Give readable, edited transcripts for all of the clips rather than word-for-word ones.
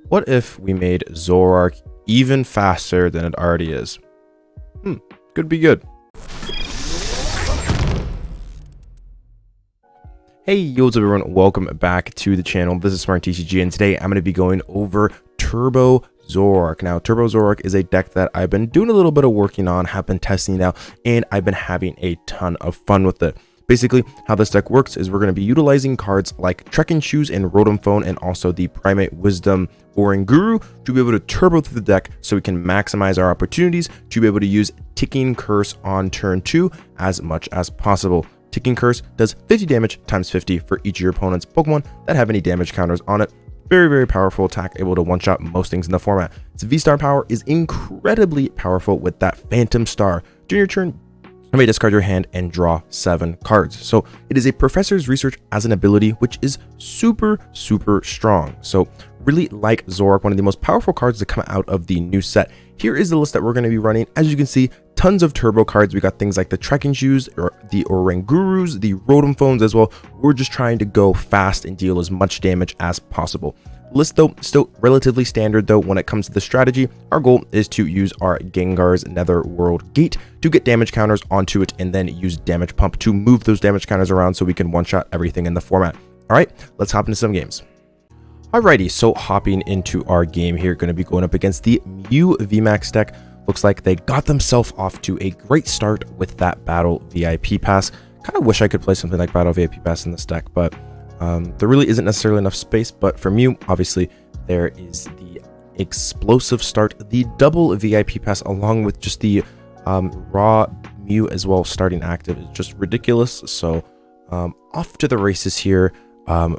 What if we made Zoroark even faster than it already is? Could be good. Hey, what's up everyone? Welcome back to the channel. This is SmartTCG, and today I'm going to be going over Turbo Zoroark. Now, Turbo Zoroark is a deck that I've been doing a little bit of working on, have been testing it out, and I've been having a ton of fun with it. Basically, how this deck works is we're going to be utilizing cards like Trekking Shoes and Rotom Phone, and also the Primate Wisdom Oranguru to be able to turbo through the deck so we can maximize our opportunities to be able to use Ticking Curse on turn 2 as much as possible. Ticking Curse does 50 damage times 50 for each of your opponent's Pokemon that have any damage counters on it. Very, very powerful attack, able to one-shot most things in the format. Its V-Star power is incredibly powerful with that Phantom Star. During your turn, you may discard your hand and draw 7 cards. So it is a Professor's Research as an ability, which is super, super strong. So really like Zoroark, one of the most powerful cards to come out of the new set. Here is the list that we're going to be running. As you can see, tons of turbo cards. We got things like the Trekking Shoes, or the Orangurus, the Rotom Phones as well. We're just trying to go fast and deal as much damage as possible. List though still relatively standard though when it comes to the strategy. Our goal is to use our Gengar's Netherworld Gate to get damage counters onto it, and then use Damage Pump to move those damage counters around so we can one-shot everything in the format. All right, let's hop into some games. Alrighty, so hopping into our game here, going to be going up against the Mew VMAX deck. Looks like they got themselves off to a great start with that Battle VIP Pass. Kind of wish I could play something like Battle VIP Pass in this deck, but there really isn't necessarily enough space. But for Mew, obviously, there is the explosive start, the double VIP Pass, along with just the raw Mew as well starting active is just ridiculous. So off to the races here.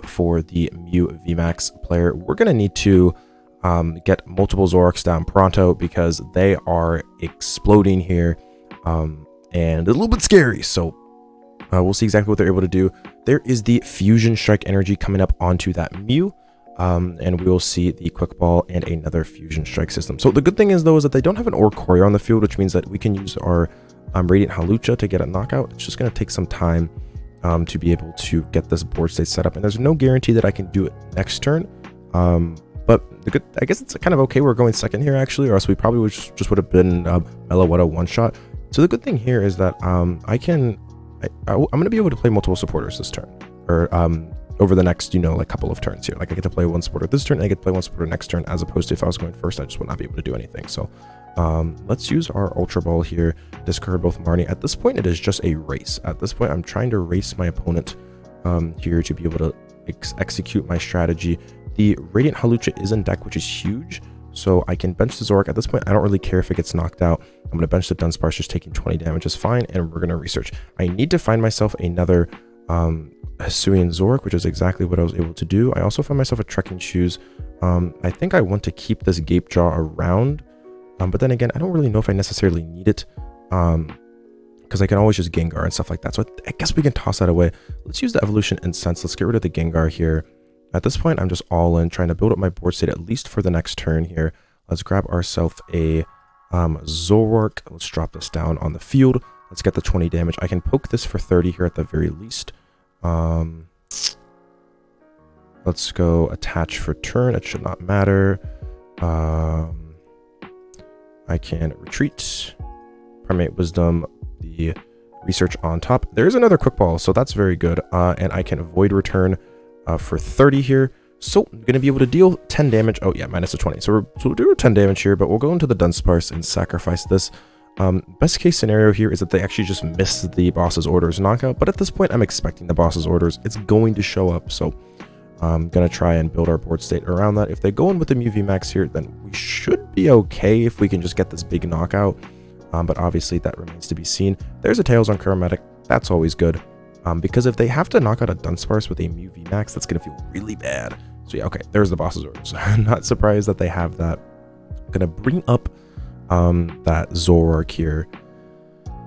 For the Mew VMAX player, we're going to need to get multiple Zoroarks down pronto because they are exploding here and a little bit scary. So we'll see exactly what they're able to do. There is the Fusion Strike energy coming up onto that Mew, and we will see the Quick Ball and another Fusion Strike system. So the good thing is though is that they don't have an Oricorio on the field, which means that we can use our Radiant Hawlucha to get a knockout. It's just going to take some time to be able to get this board state set up, and there's no guarantee that I can do it next turn. But the good, I guess it's kind of okay. We're going second here actually, or else we probably just would have been Meloetta one shot. So the good thing here is that I'm going to be able to play multiple supporters this turn, or over the next like couple of turns here. Like I get to play one supporter this turn, and I get to play one supporter next turn, as opposed to if I was going first, I just would not be able to do anything. So let's use our Ultra Ball here, discard both Marnie. At this point, it is just a race. At this point, I'm trying to race my opponent here to be able to execute my strategy. The Radiant Hawlucha is in deck, which is huge, so I can bench the Zoroark. At this point, I don't really care if it gets knocked out. I'm going to bench the Dunsparce, just taking 20 damage is fine, and we're going to research. I need to find myself another Hisuian Zoroark, which is exactly what I was able to do. I also found myself a Trekking Shoes. I think I want to keep this Gapejaw around. But then again, I don't really know if I necessarily need it, because I can always just Gengar and stuff like that. So I guess we can toss that away. Let's use the Evolution Incense. Let's get rid of the Gengar here. At this point, I'm just all in, trying to build up my board state at least for the next turn here. Let's grab ourselves a Zoroark. Let's drop this down on the field. Let's get the 20 damage. I can poke this for 30 here at the very least. Let's go attach for turn. It should not matter. I can retreat, Primate Wisdom, the Research on top. There's another Quick Ball, so that's very good. And I can Void Return for 30 here. So I'm going to be able to deal 10 damage. Oh yeah, minus a 20. So we'll do 10 damage here, but we'll go into the Dunsparce and sacrifice this. Best case scenario here is that they actually just miss the boss's orders knockout, but at this point I'm expecting the boss's orders. It's going to show up, so I'm going to try and build our board state around that. If they go in with the Mew VMAX here, then we should be okay if we can just get this big knockout. But obviously that remains to be seen. There's a Tails on Chromatic. That's always good. Because if they have to knock out a Dunsparce with a Mew VMAX, that's going to feel really bad. So yeah, okay, there's the boss's orders. I'm not surprised that they have that. I'm going to bring up that Zoroark here.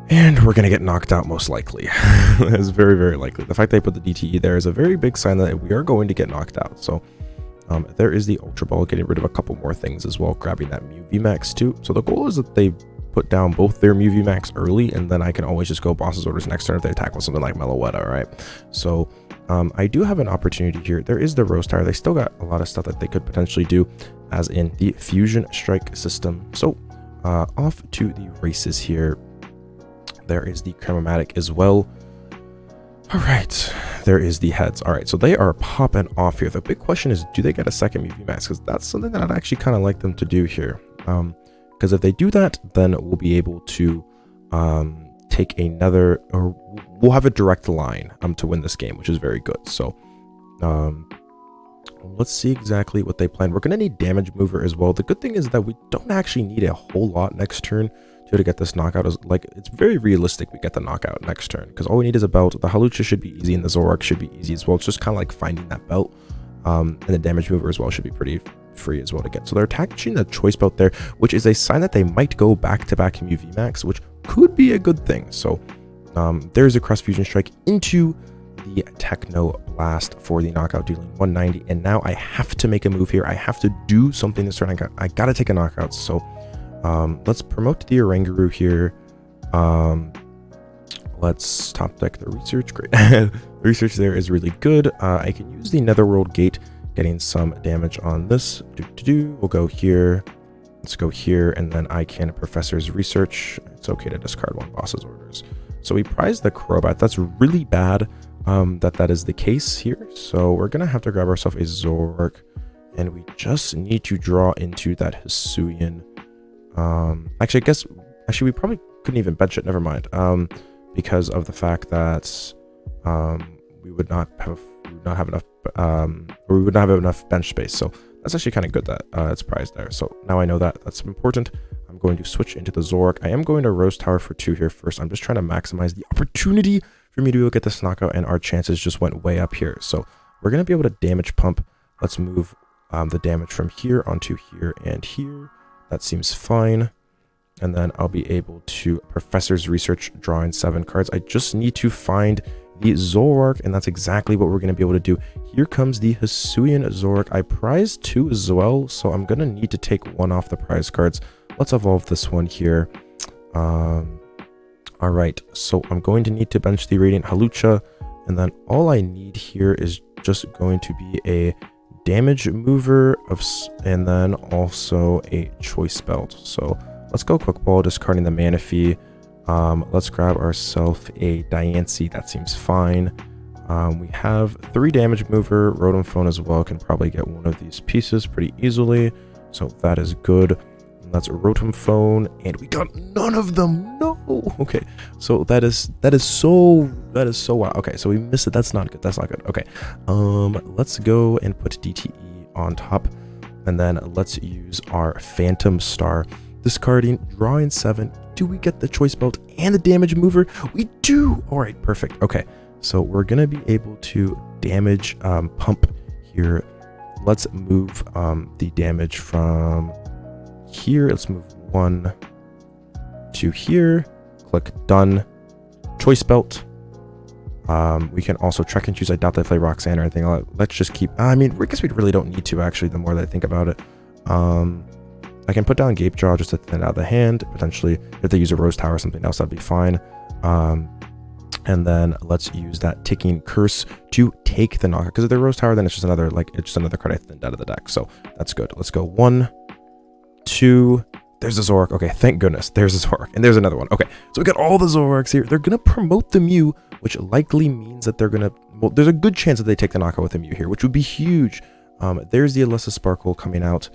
And we're going to get knocked out most likely. It's very, very likely. The fact they put the DTE there is a very big sign that we are going to get knocked out. So there is the Ultra Ball, getting rid of a couple more things as well, grabbing that Mew VMAX too. So the goal is that they put down both their Mew VMAX early, and then I can always just go boss's orders next turn if they attack with something like Meloetta, right? So I do have an opportunity here. There is the Rose Tower. They still got a lot of stuff that they could potentially do. as in the Fusion Strike system. So off to the races here. There is the Chromatic as well. All right, there is the heads. All right, so they are popping off here. The big question is, do they get a second Mew VMAX? Because that's something that I'd actually kind of like them to do here. Because if they do that, then we'll be able to take another, or we'll have a direct line to win this game, which is very good. So let's see exactly what they plan. We're going to need Damage Mover as well. The good thing is that we don't actually need a whole lot next turn to get this knockout. Like, it's very realistic we get the knockout next turn, because all we need is a belt. The Hawlucha should be easy, and the Zoroark should be easy as well. It's just kind of like finding that belt, and the Damage Mover as well should be pretty free as well to get. So they're attaching the Choice Belt there, which is a sign that they might go back-to-back Mew VMAX, which could be a good thing. So there's a Cross Fusion Strike into the Techno Blast for the knockout, dealing 190. And now I have to make a move here. I have to do something this turn. I gotta take a knockout. So let's promote the Oranguru here. Let's top deck the research. Great. The research there is really good. I can use the Netherworld Gate, getting some damage on this. We'll go here. Let's go here, and then I can Professor's Research. It's okay to discard one boss's orders. So we prize the Crobat. That's really bad that is the case here. So we're gonna have to grab ourselves a Zoroark, and we just need to draw into that Hisuian. Actually, we probably couldn't even bench it. Never mind. Because of the fact that we would not have enough bench space. So that's actually kind of good that it's prized there. So now I know that that's important. I'm going to switch into the Zoroark. I am going to Rose Tower for 2 here first. I'm just trying to maximize the opportunity for me to be able to get this knockout, and our chances just went way up here. So we're going to be able to damage pump. Let's move the damage from here onto here and here. That seems fine. And then I'll be able to Professor's Research, draw in 7 cards. I just need to find the Zoroark, and that's exactly what we're going to be able to do. Here comes the Hisuian Zoroark. I prized 2 as well, so I'm going to need to take 1 off the prize cards. Let's evolve this one here. All right, so I'm going to need to bench the Radiant Hawlucha, and then all I need here is just going to be a Damage Mover and then also a Choice Belt. So let's go Quick Ball, discarding the Manaphy. Let's grab ourselves a Diancie. That seems fine. We have 3 Damage Mover. Rotom Phone as well can probably get one of these pieces pretty easily. So that is good. That's a Rotom Phone, and we got none of them. No. Okay. So that is so wild. Okay, so we missed it. That's not good. That's not good. Okay. Let's go and put DTE on top, and then let's use our Phantom Star. Discarding, drawing 7. Do we get the Choice Belt and the Damage Mover? We do. All right, perfect. Okay, so we're gonna be able to damage pump here. Let's move the damage from here. Let's move 1 to here. Click done. Choice Belt. We can also Trekking Shoes. I doubt they play Roxanne or anything. Let's just keep. I mean, I guess we really don't need to actually. The more that I think about it. I can put down Gapejaw just to thin out the hand. Potentially, if they use a Rose Tower or something else, that'd be fine. And then let's use that Ticking Curse to take the knockout. Because if they're Rose Tower, then it's just another card I thinned out of the deck. So that's good. Let's go 1, 2. There's a Zoroark. Okay, thank goodness. There's a Zoroark, and there's another one. Okay, so we got all the Zoroarks here. They're gonna promote the Mew, which likely means that they're gonna. Well, there's a good chance that they take the knockout with the Mew here, which would be huge. There's the Alessa Sparkle coming out.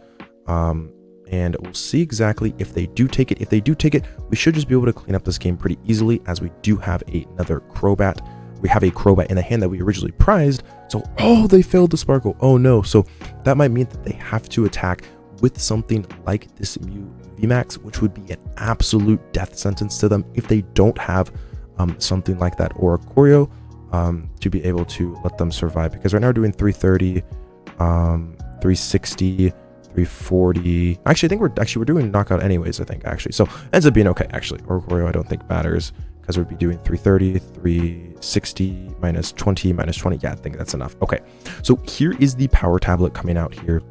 And we'll see exactly if they do take it. If they do take it, we should just be able to clean up this game pretty easily, as we do have another Crobat. We have a Crobat in the hand that we originally prized. So, oh, they failed the Sparkle. Oh no. So that might mean that they have to attack with something like this Mew VMAX, which would be an absolute death sentence to them if they don't have something like that or a Choreo to be able to let them survive. Because right now we're doing 330, 360, 340. Actually, I think we're doing knockout anyways, I think, actually. So ends up being okay, actually. Oranguru I don't think matters, because we'd be doing 330, 360, minus 20, minus 20. Yeah, I think that's enough. Okay, so here is the power tablet coming out here.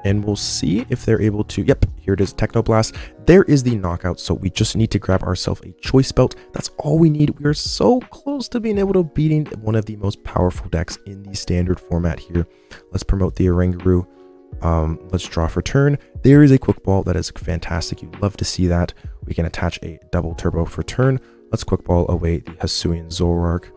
And we'll see if they're able to. Yep, here it is, Technoblast. There is the knockout, so we just need to grab ourselves a Choice Belt. That's all we need. We are so close to being able to beating one of the most powerful decks in the standard format here. Let's promote the Oranguru. Let's draw for turn. There is a quick ball. That is fantastic. You love to see that. We can attach a double turbo for turn. Let's quick ball away the Hisuian Zoroark.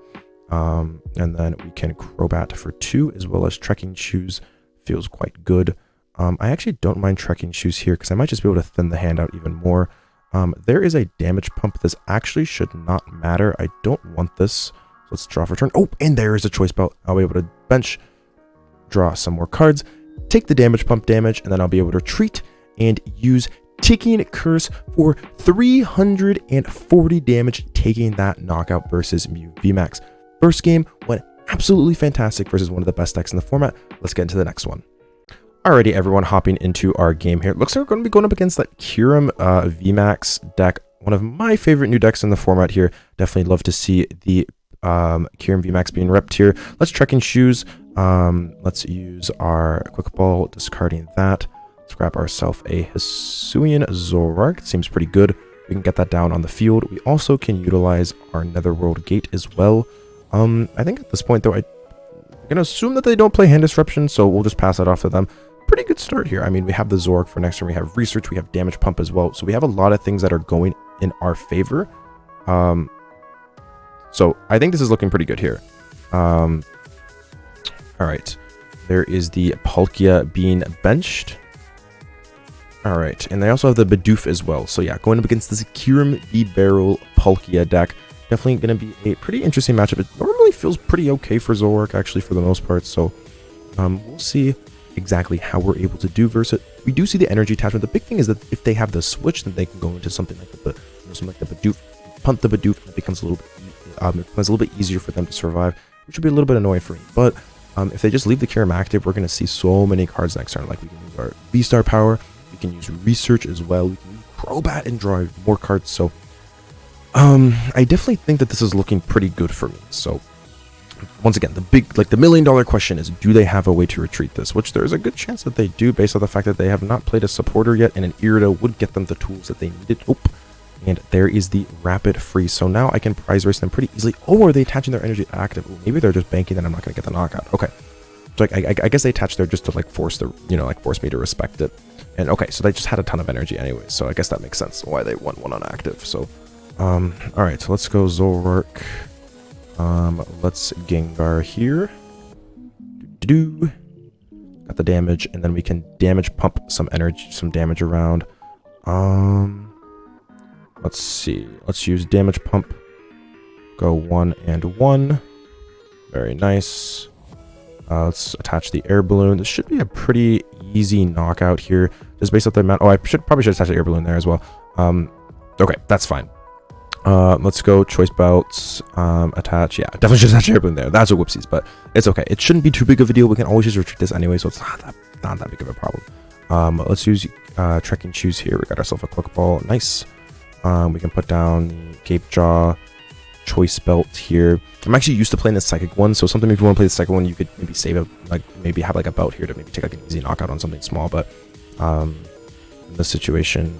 And then we can Crobat for 2, as well as Trekking Shoes. Feels quite good. I actually don't mind Trekking Shoes here because I might just be able to thin the hand out even more. There is a damage pump. This actually should not matter. I don't want this. So let's draw for turn. Oh, and there is a Choice Belt. I'll be able to bench, draw some more cards, take the damage pump damage, and then I'll be able to retreat and use Ticking Curse for 340 damage, taking that knockout versus Mew VMAX. First game went absolutely fantastic versus one of the best decks in the format. Let's get into the next one. Alrighty, everyone, hopping into our game here. Looks like we're going to be going up against that Kyurem VMAX deck. One of my favorite new decks in the format here. Definitely love to see the Kyurem VMAX being repped here. Let's Trekking Shoes. Let's use our Quick Ball, discarding that. Let's grab ourselves a Hisuian Zoroark. Seems pretty good. We can get that down on the field. We also can utilize our Netherworld Gate as well. I think at this point, though, I'm going to assume that they don't play Hand Disruption, so we'll just pass that off to them. Pretty good start here. I mean, we have the Zoroark for next turn. We have Research. We have Damage Pump as well. So we have a lot of things that are going in our favor. So I think this is looking pretty good here. All right. There is the Palkia being benched. All right. And they also have the Bidoof as well. So yeah, going up against this Kyurem V Palkia deck. Definitely going to be a pretty interesting matchup. It normally feels pretty okay for Zoroark, actually, for the most part. So we'll see exactly how we're able to do versus it. We do see the energy attachment. The big thing is that if they have the switch, then they can go into something like the Bidoof, punt the Bidoof, and it becomes a little bit easier for them to survive, which would be a little bit annoying for me. But if they just leave the Kyurem active, we're going to see so many cards next turn. Like we can use our V-Star power, we can use Research as well, we can use Crobat and draw more cards. So I definitely think that this is looking pretty good for me. So once again, the $1 million question is, do they have a way to retreat this? Which there's a good chance that they do, based on the fact that they have not played a supporter yet, and an Irida would get them the tools that they needed. Oh, and there is the Rapid Freeze. So now I can prize race them pretty easily. Oh, are they attaching their energy active? Ooh, maybe they're just banking that I'm not going to get the knockout. Okay, so I guess they attach there just to like force me to respect it. And okay, so they just had a ton of energy anyway, so I guess that makes sense why they won one on active. So all right, so let's go Zoroark. Let's Gengar here. Got the damage, and then we can damage pump some energy, some damage around. Let's see. Let's use damage pump. Go 1 and 1. Very nice. Let's attach the air balloon. This should be a pretty easy knockout here, just based off the amount. Oh, I probably should attach the air balloon there as well. Okay, that's fine. Let's go Choice Belts, attach. Yeah, definitely should attach air balloon there. That's a whoopsies, but it's okay. It shouldn't be too big of a deal. We can always just retreat this anyway, so it's not that big of a problem. Let's use Trekking Shoes here. We got ourselves a quick ball. Nice. We can put down the Gapejaw, Choice Belt here. I'm actually used to playing the Psychic one, so something if you want to play the second one, you could maybe save it, like maybe have like a belt here to maybe take like an easy knockout on something small. But in this situation,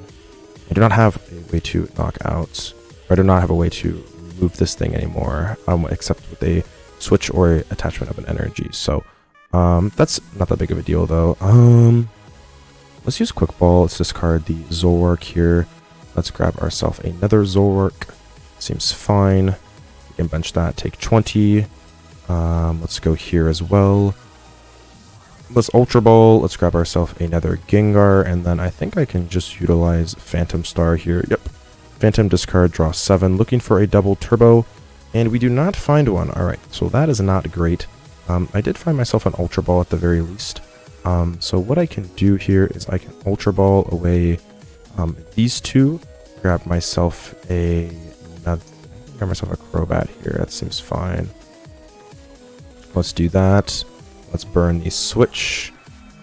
I do not have a way to knock out. I do not have a way to remove this thing anymore, except with a switch or attachment of an energy. So that's not that big of a deal, though. Let's use Quick Ball. Let's discard the Zoroark here. Let's grab ourselves another Zoroark. Seems fine. We can bench that, take 20. Let's go here as well. Let's Ultra Ball. Let's grab ourselves another Gengar, and then I think I can just utilize Phantom Star here. Yep. Phantom, discard, draw 7, looking for a double turbo, and we do not find one. All right, so that is not great. I did find myself an Ultra Ball at the very least. So what I can do here is I can Ultra Ball away these two, grab myself a Crobat here. That seems fine. Let's do that. Let's burn the switch.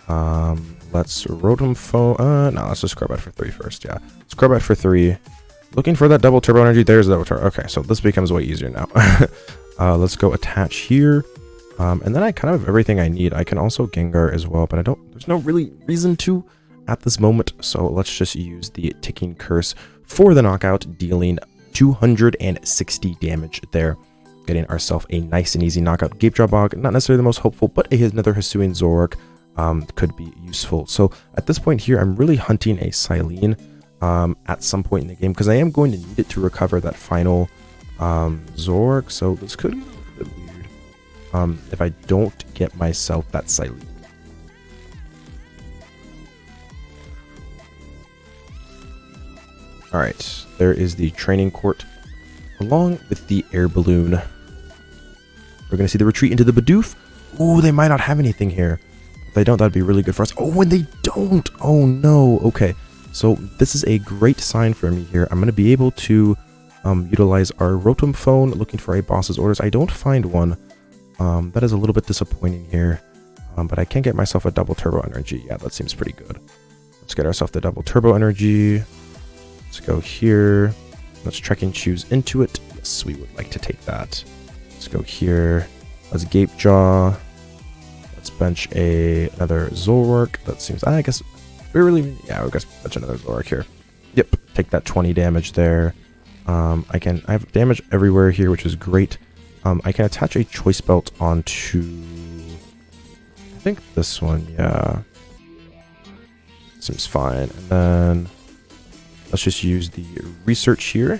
Let's Rotom Phone. No, let's just Crobat for 3 first. Yeah, let's Crobat for 3. Looking for that double turbo energy. There's the double turbo. Okay, so this becomes way easier now. Let's go attach here. And then I kind of have everything I need. I can also Gengar as well, but there's no really reason to at this moment. So let's just use the Ticking Curse for the knockout, dealing 260 damage there. Getting ourselves a nice and easy knockout. Gapejaw Bog, not necessarily the most hopeful, but another Hisuian Zoroark. could be useful. So at this point here, I'm really hunting a Cyllene at some point in the game, because I am going to need it to recover that final Zoroark. So this could be a little bit weird if I don't get myself that Cyllene. Alright, there is the training court along with the air balloon. We're going to see the retreat into the Bidoof. Ooh, they might not have anything here. If they don't, that'd be really good for us. Oh, and they don't! Oh no! Okay, so this is a great sign for me here. I'm going to be able to utilize our Rotom Phone, looking for a boss's orders. I don't find one. That is a little bit disappointing here. But I can get myself a double turbo energy. Yeah, that seems pretty good. Let's get ourselves the double turbo energy. Let's go here. Let's Trekking Shoes into it. Yes, we would like to take that. Let's go here. Let's Gapejaw. Let's bench another Zoroark. That seems, I guess, we really, yeah, we guess bench another Zoroark here. Yep, take that 20 damage there. I have damage everywhere here, which is great. I can attach a Choice Belt onto, I think this one, yeah. Seems fine. And then let's just use the research here.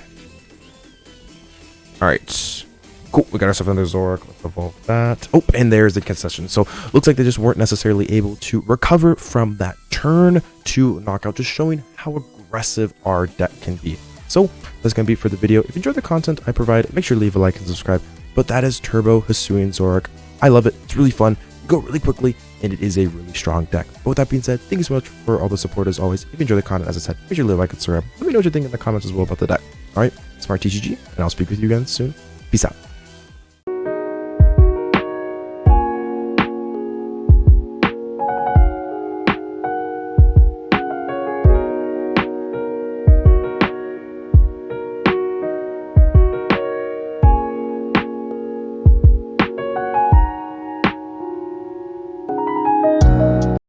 Alright. Cool. We got ourselves another Zoroark. Let's evolve that. Oh, and there's the concession. So looks like they just weren't necessarily able to recover from that turn to knockout, just showing how aggressive our deck can be. So that's going to be it for the video. If you enjoyed the content I provide, make sure to leave a like and subscribe. But that is Turbo Hisuian Zoroark. I love it. It's really fun. You go really quickly, and it is a really strong deck. But with that being said, thank you so much for all the support as always. If you enjoy the content, as I said, make sure to leave a like and subscribe. Let me know what you think in the comments as well about the deck. Alright, SmartTCG, and I'll speak with you again soon. Peace out.